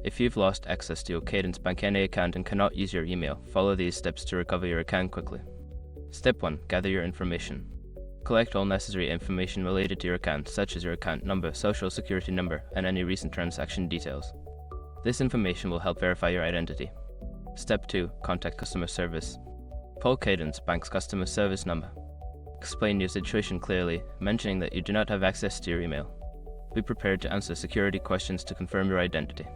If you've lost access to your Cadence Bank NA account and cannot use your email, follow these steps to recover your account quickly. Step 1. Gather your information. Collect all necessary information related to your account, such as your account number, social security number, and any recent transaction details. This information will help verify your identity. Step 2. Contact customer service. Call Cadence Bank's customer service number. Explain your situation clearly, mentioning that you do not have access to your email. Be prepared to answer security questions to confirm your identity.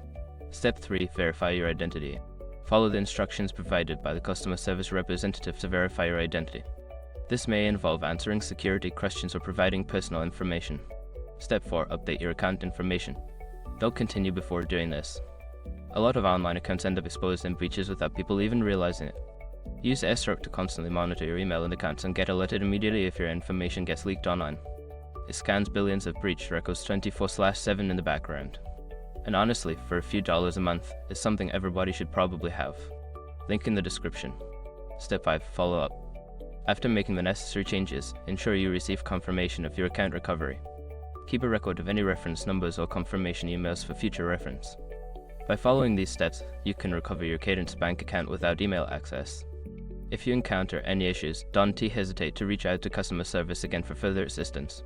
Step 3. Verify your identity. Follow the instructions provided by the customer service representative to verify your identity. This may involve answering security questions or providing personal information. Step 4. Update your account information. Don't continue before doing this. A lot of online accounts end up exposed in breaches without people even realizing it. Use SROC to constantly monitor your email and accounts and get alerted immediately if your information gets leaked online. It scans billions of breach records 24/7 in the background. And honestly, for a few dollars a month, it's something everybody should probably have. Link in the description. Step 5. Follow up. After making the necessary changes, ensure you receive confirmation of your account recovery. Keep a record of any reference numbers or confirmation emails for future reference. By following these steps, you can recover your Cadence Bank account without email access. If you encounter any issues, don't hesitate to reach out to customer service again for further assistance.